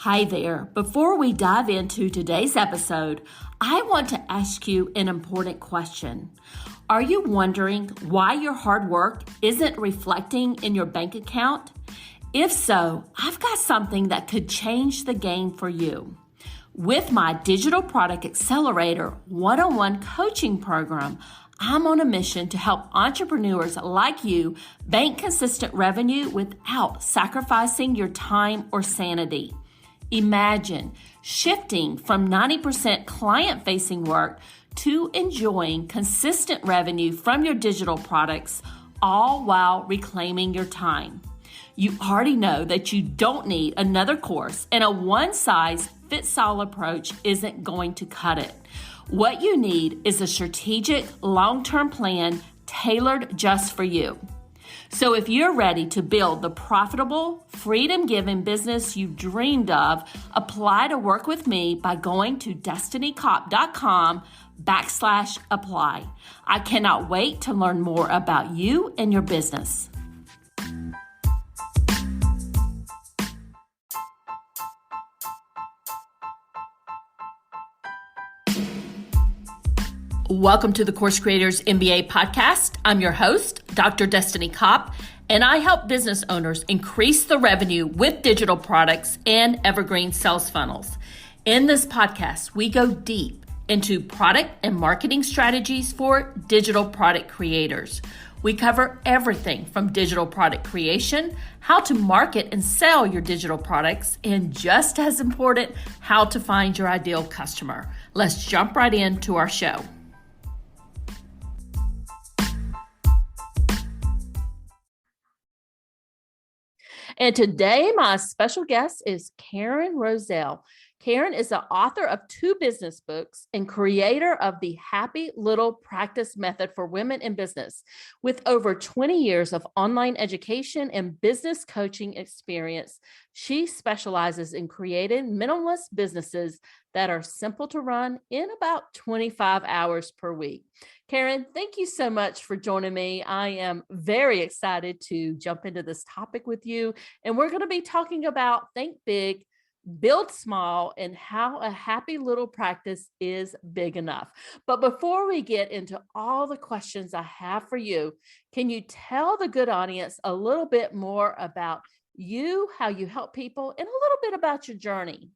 Hi there. Before we dive into today's episode, I want to ask you an important question. Are you wondering why your hard work isn't reflecting in your bank account? If so, I've got something that could change the game for you. With my Digital Product Accelerator one-on-one coaching program, I'm on a mission to help entrepreneurs like you bank consistent revenue without sacrificing your time or sanity. Imagine shifting from 90% client-facing work to enjoying consistent revenue from your digital products, all while reclaiming your time. You already know that you don't need another course, and a one-size-fits-all approach isn't going to cut it. What you need is a strategic, long-term plan tailored just for you. So if you're ready to build the profitable, freedom-giving business you've dreamed of, apply to work with me by going to destinycop.com/apply. I cannot wait to learn more about you and your business. Welcome to the Course Creators MBA podcast. I'm your host, Dr. Destiny Kopp, and I help business owners increase the revenue with digital products and evergreen sales funnels. In this podcast, we go deep into product and marketing strategies for digital product creators. We cover everything from digital product creation, how to market and sell your digital products, and just as important, how to find your ideal customer. Let's jump right into our show. And today, my special guest is Karin Rozell. Karin is the author of 2 business books and creator of the Happy Little Practice Method for Women in Business. With over 20 years of online education and business coaching experience, she specializes in creating minimalist businesses that are simple to run in about 25 hours per week. Karin, thank you so much for joining me. I am very excited to jump into this topic with you. And we're going to be talking about think big, build small, and how a happy little practice is big enough. But before we get into all the questions I have for you, can you tell the good audience a little bit more about you, how you help people, and a little bit about your journey?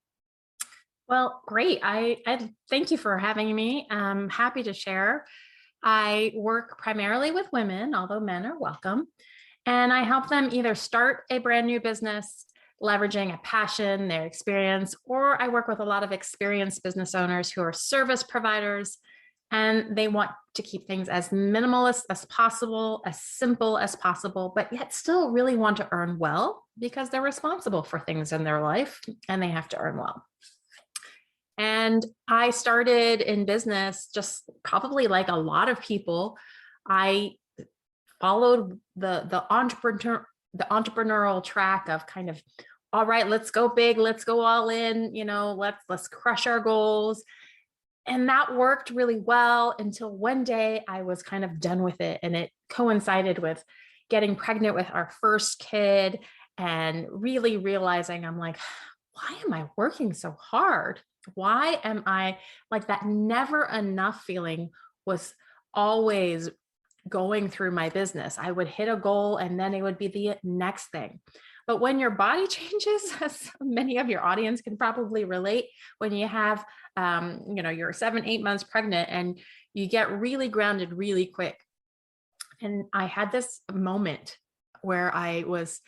Well, great. I thank you for having me. I'm happy to share. I work primarily with women, although men are welcome, and I help them either start a brand new business, leveraging a passion, their experience, or I work with a lot of experienced business owners who are service providers, and they want to keep things as minimalist as possible, as simple as possible, but yet still really want to earn well because they're responsible for things in their life and they have to earn well. And I started in business just probably like a lot of people. I followed the entrepreneurial track of kind of, all right, let's go big, let's go all in, let's crush our goals. And that worked really well until one day I was kind of done with it. And it coincided with getting pregnant with our first kid and really realizing I'm like, why am I working so hard? Why am I like that never enough feeling was always going through my business. I would hit a goal and then it would be the next thing. But when your body changes, as many of your audience can probably relate, when you have, you're 7-8 months pregnant and you get really grounded really quick. And I had this moment where I was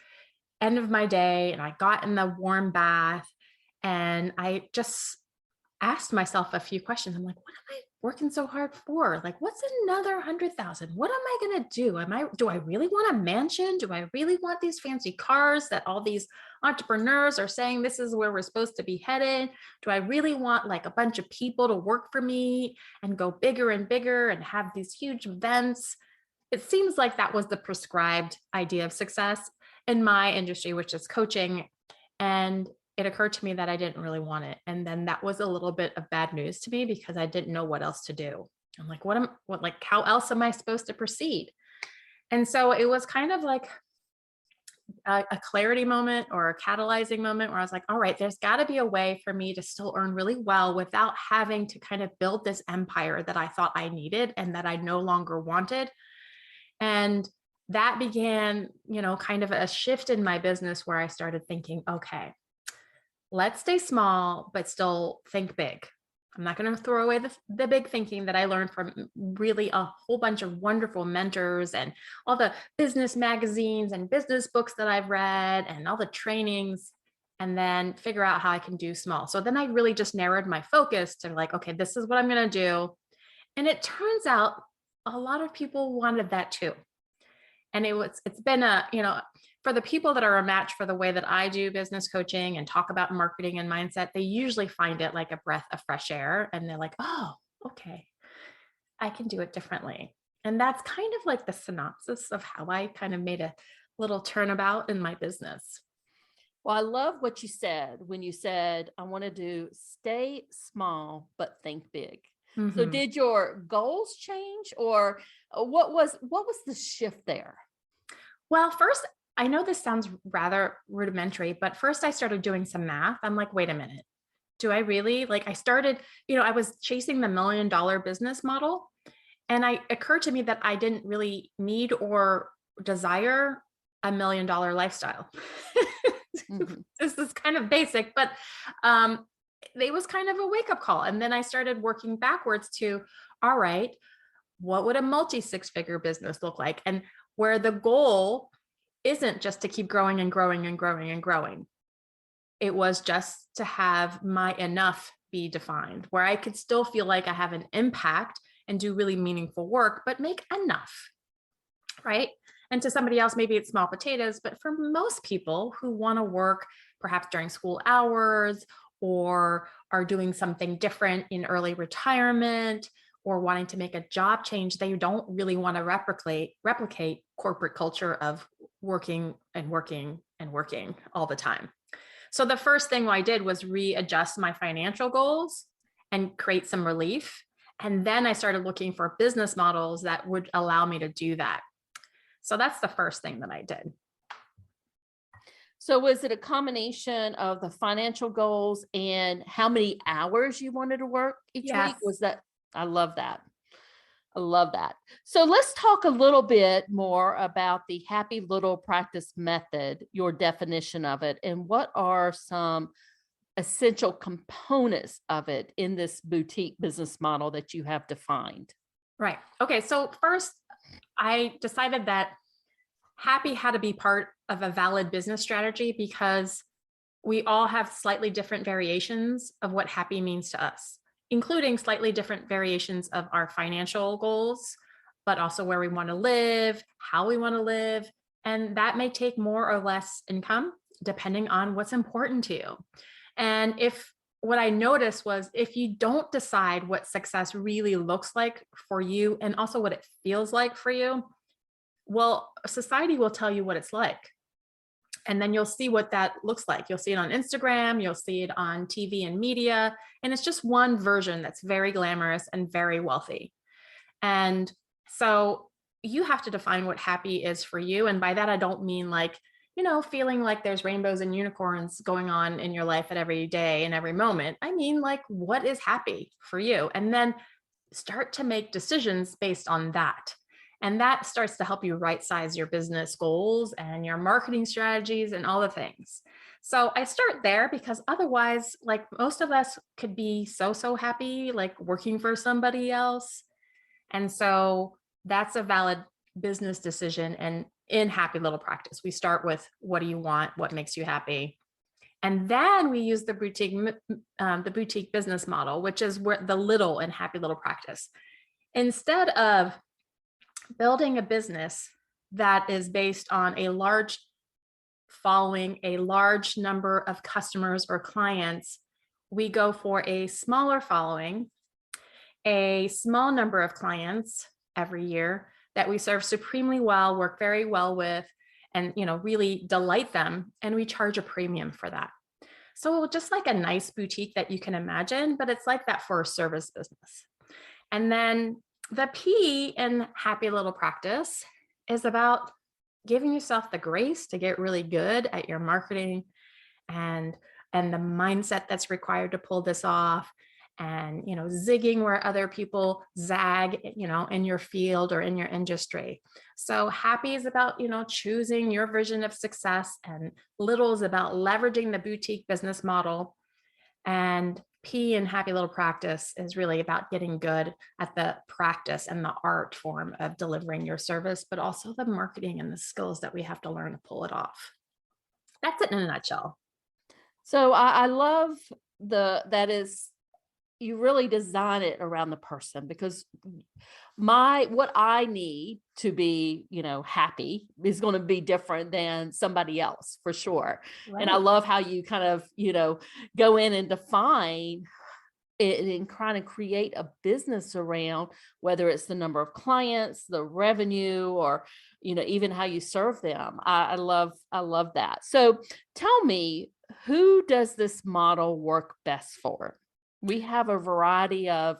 end of my day and I got in the warm bath and I just asked myself a few questions. I'm like, what am I working so hard for? Like, what's another 100,000? What am I going to do? Do I really want a mansion? Do I really want these fancy cars that all these entrepreneurs are saying this is where we're supposed to be headed? Do I really want like a bunch of people to work for me and go bigger and bigger and have these huge events? It seems like that was the prescribed idea of success in my industry, which is coaching. And it occurred to me that I didn't really want it. And then that was a little bit of bad news to me because I didn't know what else to do. I'm like, how else am I supposed to proceed? And so it was kind of like a clarity moment or a catalyzing moment where I was like, all right, there's got to be a way for me to still earn really well without having to kind of build this empire that I thought I needed and that I no longer wanted. And that began, kind of a shift in my business where I started thinking, okay, let's stay small, but still think big. I'm not going to throw away the big thinking that I learned from really a whole bunch of wonderful mentors and all the business magazines and business books that I've read and all the trainings, and then figure out how I can do small. So then I really just narrowed my focus to like, okay, this is what I'm going to do. And it turns out a lot of people wanted that too. And it's been for the people that are a match for the way that I do business coaching and talk about marketing and mindset, they usually find it like a breath of fresh air. And they're like, oh, okay, I can do it differently. And that's kind of like the synopsis of how I kind of made a little turnabout in my business. Well, I love what you said when you said, I want to do stay small, but think big. Mm-hmm. So did your goals change, or what was the shift there? Well, first, I know this sounds rather rudimentary, but first I started doing some math. I'm like, wait a minute. Do I really I started, I was chasing the $1 million business model, and it occurred to me that I didn't really need or desire a $1 million lifestyle. Mm-hmm. This is kind of basic, but it was kind of a wake-up call. And then I started working backwards to, all right, what would a multi-six-figure business look like? And where the goal isn't just to keep growing and growing and growing and growing. It was just to have my enough be defined, where I could still feel like I have an impact and do really meaningful work, but make enough, right? And to somebody else, maybe it's small potatoes, but for most people who want to work perhaps during school hours or are doing something different in early retirement or wanting to make a job change, they don't really want to replicate corporate culture of working and working and working all the time. So the first thing I did was readjust my financial goals and create some relief. And then I started looking for business models that would allow me to do that. So that's the first thing that I did. So was it a combination of the financial goals and how many hours you wanted to work each week? Was that? I love that. I love that. So let's talk a little bit more about the Happy Little Practice method, your definition of it, and what are some essential components of it in this boutique business model that you have defined. Right. Okay. So first, I decided that happy had to be part of a valid business strategy because we all have slightly different variations of what happy means to us, including slightly different variations of our financial goals, but also where we want to live, how we want to live. And that may take more or less income depending on what's important to you. And what I noticed was if you don't decide what success really looks like for you and also what it feels like for you, well, society will tell you what it's like. And then you'll see what that looks like. You'll see it on Instagram, you'll see it on TV and media, and it's just one version that's very glamorous and very wealthy. And so you have to define what happy is for you. And by that, I don't mean feeling like there's rainbows and unicorns going on in your life at every day and every moment. I mean, what is happy for you? And then start to make decisions based on that. And that starts to help you right-size your business goals and your marketing strategies and all the things. So I start there because otherwise, most of us could be so happy, working for somebody else. And so that's a valid business decision. And in Happy Little Practice, we start with what do you want? What makes you happy? And then we use the boutique business model, which is where the little in Happy Little Practice. Instead of building a business that is based on a large following, a large number of customers or clients, we go for a smaller following, a small number of clients every year that we serve supremely well, work very well with, and really delight them. And we charge a premium for that. So just like a nice boutique that you can imagine, but it's like that for a service business. And then the P in Happy Little Practice is about giving yourself the grace to get really good at your marketing and the mindset that's required to pull this off, and zigging where other people zag, in your field or in your industry. So happy is about choosing your vision of success, and little is about leveraging the boutique business model, and P in happy little practice is really about getting good at the practice and the art form of delivering your service, but also the marketing and the skills that we have to learn to pull it off. That's it in a nutshell. So I love that is, you really design it around the person, because what I need to be, happy is going to be different than somebody else for sure. Right. And I love how you kind of, go in and define it and kind of create a business around, whether it's the number of clients, the revenue, or, even how you serve them. I love that. So tell me, who does this model work best for? We have a variety of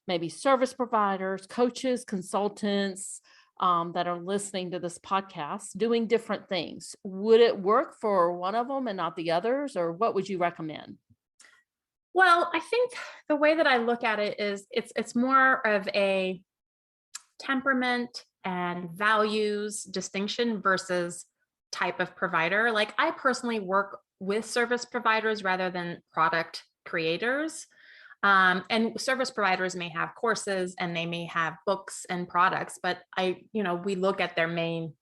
maybe service providers, coaches, consultants that are listening to this podcast doing different things. Would it work for one of them and not the others, or what would you recommend? Well, I think the way that I look at it is it's more of a temperament and values distinction versus type of provider. Like, I personally work with service providers rather than product creators. And service providers may have courses and they may have books and products, but we look at their main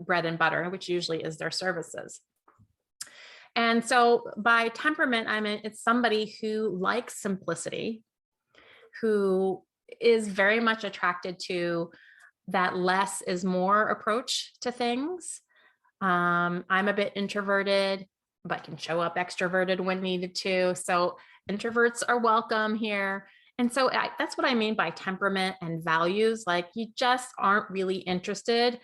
bread and butter, which usually is their services. And so by temperament, I mean, it's somebody who likes simplicity, who is very much attracted to that less is more approach to things. I'm a bit introverted, but can show up extroverted when needed to. So introverts are welcome here. And so that's what I mean by temperament and values. Like, you just aren't really interested.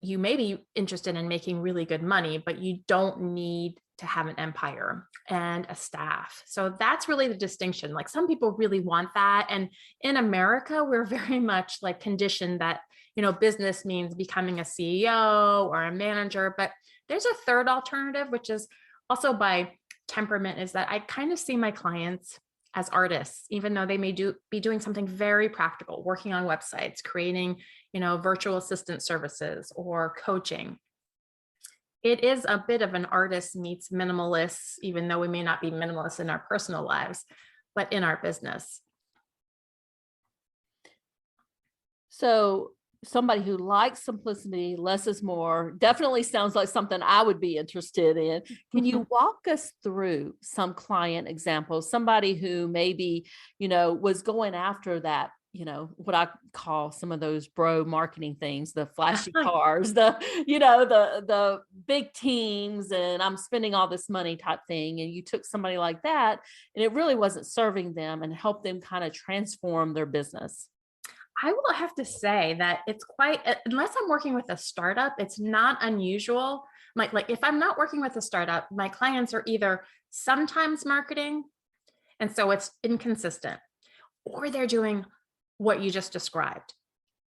You may be interested in making really good money, but you don't need to have an empire and a staff. So that's really the distinction. Like, some people really want that. And in America, we're very much like conditioned that, business means becoming a CEO or a manager. But there's a third alternative, which is also by temperament, is that I kind of see my clients as artists, even though they may be doing something very practical, working on websites, creating, virtual assistant services or coaching. It is a bit of an artist meets minimalist, even though we may not be minimalist in our personal lives, but in our business. So somebody who likes simplicity, less is more, definitely sounds like something I would be interested in. Can you walk us through some client examples? Somebody who maybe, was going after that, what I call some of those bro marketing things, the flashy cars, the big teams, and I'm spending all this money type thing. And you took somebody like that and it really wasn't serving them and helped them kind of transform their business. I will have to say that it's quite, unless I'm working with a startup, it's not unusual. Like if I'm not working with a startup, my clients are either sometimes marketing, and so it's inconsistent, or they're doing what you just described.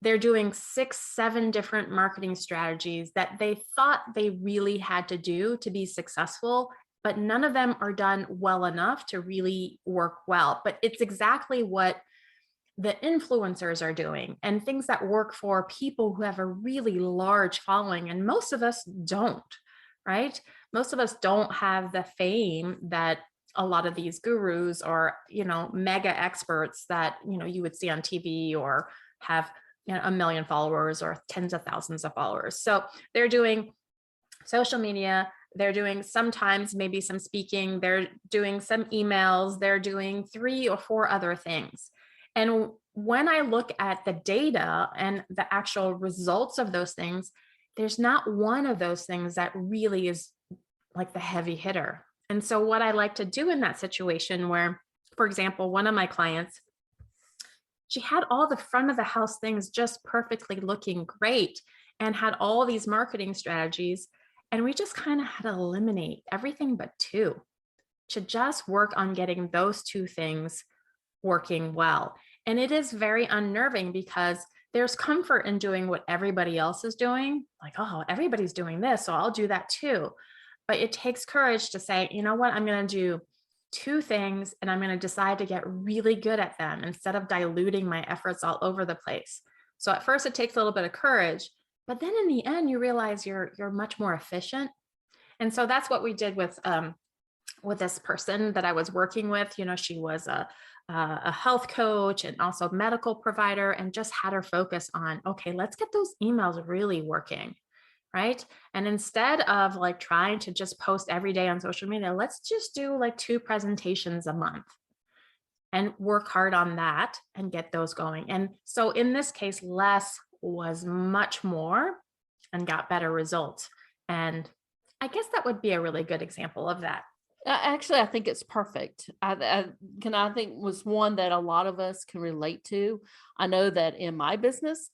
They're doing 6, 7 different marketing strategies that they thought they really had to do to be successful, but none of them are done well enough to really work well. But it's exactly what the influencers are doing, and things that work for people who have a really large following. And most of us don't, right? Most of us don't have the fame that a lot of these gurus or, mega experts that, you would see on TV or have, 1 million followers or tens of thousands of followers. So they're doing social media. They're doing sometimes maybe some speaking. They're doing some emails. They're doing 3 or 4 other things. And when I look at the data and the actual results of those things, there's not one of those things that really is like the heavy hitter. And so what I like to do in that situation where, for example, one of my clients, she had all the front of the house things just perfectly looking great and had all these marketing strategies. And we just kind of had to eliminate everything but 2 to just work on getting those 2 things working well. And it is very unnerving because there's comfort in doing what everybody else is doing. Like, oh, everybody's doing this, so I'll do that too. But it takes courage to say, you know what, I'm going to do two things and I'm going to decide to get really good at them instead of diluting my efforts all over the place. So at first it takes a little bit of courage, but then in the end you realize you're much more efficient. And so that's what we did with this person that I was working with. You know, she was a health coach and also medical provider, and just had her focus on, okay, let's get those emails really working. Right. And instead of like trying to just post every day on social media, let's just do like 2 presentations a month and work hard on that and get those going. And so in this case, less was much more and got better results. And I guess that would be a really good example of that. Actually, I think it's perfect. I think was one that a lot of us can relate to. I know that in my business,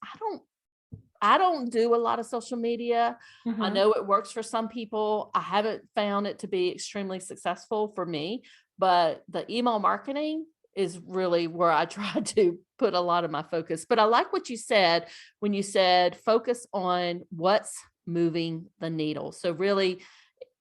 I don't do a lot of social media. I know it works for some people. I haven't found it to be extremely successful for me, but the email marketing is really where I try to put a lot of my focus. But I like what you said when you said focus on what's moving the needle. So really,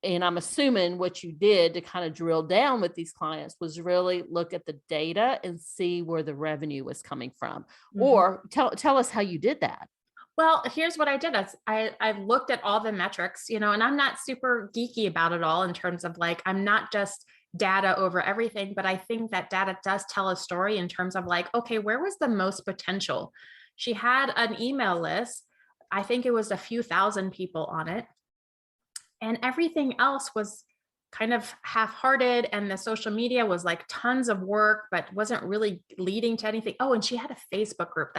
and I'm assuming what you did to kind of drill down with these clients was really look at the data and see where the revenue was coming from. Or tell us how you did that. Well, here's what I did. I looked at all the metrics, you know, and I'm not super geeky about it all in terms of like, I'm not just data over everything, but I think that data does tell a story in terms of like, okay, where was the most potential? She had an email list. I think it was a few thousand people on it. And everything else was kind of half-hearted, and the social media was like tons of work but wasn't really leading to anything. Oh, and she had a Facebook group.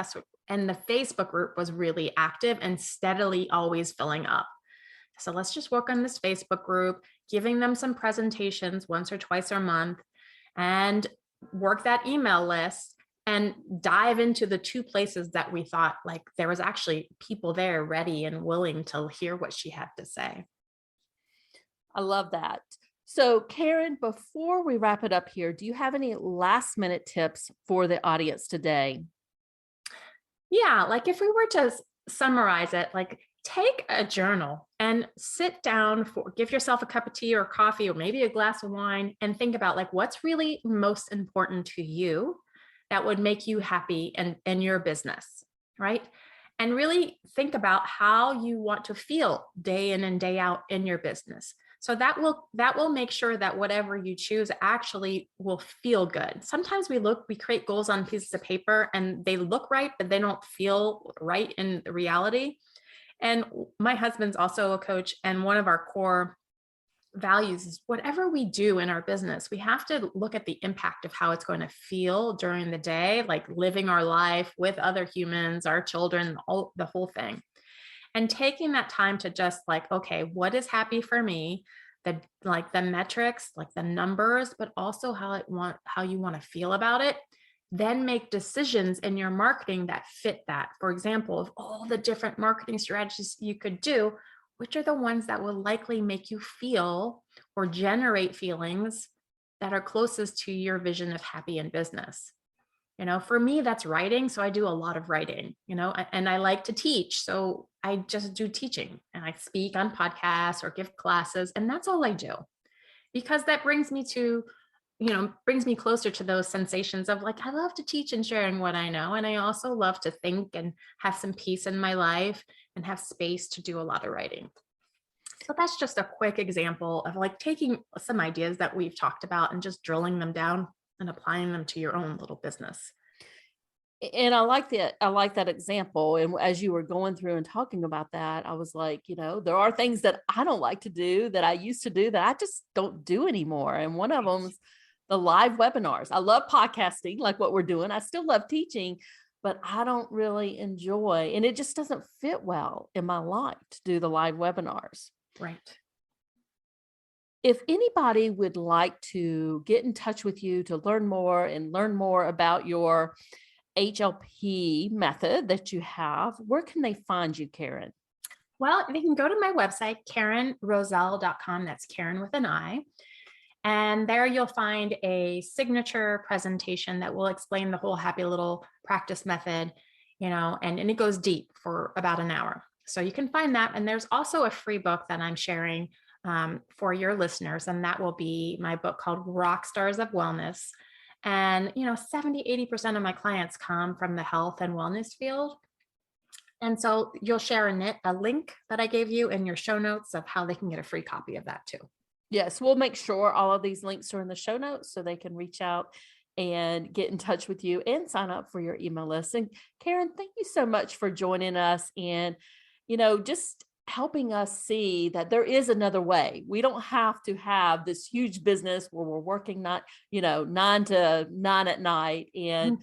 And the Facebook group was really active and steadily always filling up. So let's just work on this Facebook group, giving them some presentations once or twice a month, and work that email list and dive into the 2 places that we thought like there was actually people there ready and willing to hear what she had to say. I love that. So, Karin, before we wrap it up here, do you have any last minute tips for the audience today? Yeah, like if we were to summarize it, like take a journal and sit down give yourself a cup of tea or coffee or maybe a glass of wine and think about like what's really most important to you that would make you happy in your business, right? And really think about how you want to feel day in and day out in your business. So that will make sure that whatever you choose actually will feel good. Sometimes we create goals on pieces of paper and they look right, but they don't feel right in reality. And my husband's also a coach, and one of our core values is whatever we do in our business, we have to look at the impact of how it's going to feel during the day, like living our life with other humans, our children, the whole thing. And taking that time to just like, okay, what is happy for me? The metrics, like the numbers, but also how you want to feel about it. Then make decisions in your marketing that fit that. For example, of all the different marketing strategies you could do, which are the ones that will likely make you feel or generate feelings that are closest to your vision of happy in business? You know, for me, that's writing. So I do a lot of writing, you know, and I like to teach. So I just do teaching and I speak on podcasts or give classes. And that's all I do, because that brings me closer to those sensations of like, I love to teach and sharing what I know. And I also love to think and have some peace in my life and have space to do a lot of writing. So that's just a quick example of like taking some ideas that we've talked about and just drilling them down and applying them to your own little business. And I like that example. And as you were going through and talking about that, I was like, you know, there are things that I don't like to do that I used to do that I just don't do anymore. And one of them is the live webinars. I love podcasting, like what we're doing. I still love teaching, but I don't really enjoy, and it just doesn't fit well in my life to do the live webinars. Right. If anybody would like to get in touch with you to learn more about your HLP method that you have, where can they find you, Karin? Well, they can go to my website, KarinRozell.com. That's Karin with an I. And there you'll find a signature presentation that will explain the whole Happy Little practice method and it goes deep for about an hour. So you can find that. And there's also a free book that I'm sharing for your listeners. And that will be my book called Rock Stars of Wellness. And, 70-80% of my clients come from the health and wellness field. And so you'll share a link that I gave you in your show notes of how they can get a free copy of that too. Yes, we'll make sure all of these links are in the show notes so they can reach out and get in touch with you and sign up for your email list. And Karin, thank you so much for joining us and, just helping us see that there is another way. We don't have to have this huge business where we're working 9 to 9 at night and,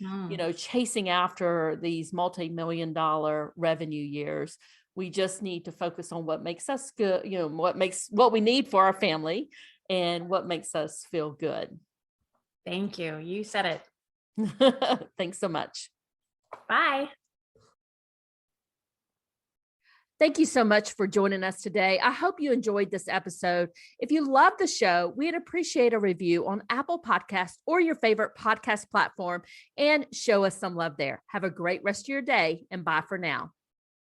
chasing after these multi-million-dollar revenue years. We just need to focus on what makes us good, what we need for our family and what makes us feel good. Thank you. You said it. Thanks so much. Bye. Thank you so much for joining us today. I hope you enjoyed this episode. If you love the show, we'd appreciate a review on Apple Podcasts or your favorite podcast platform and show us some love there. Have a great rest of your day and bye for now.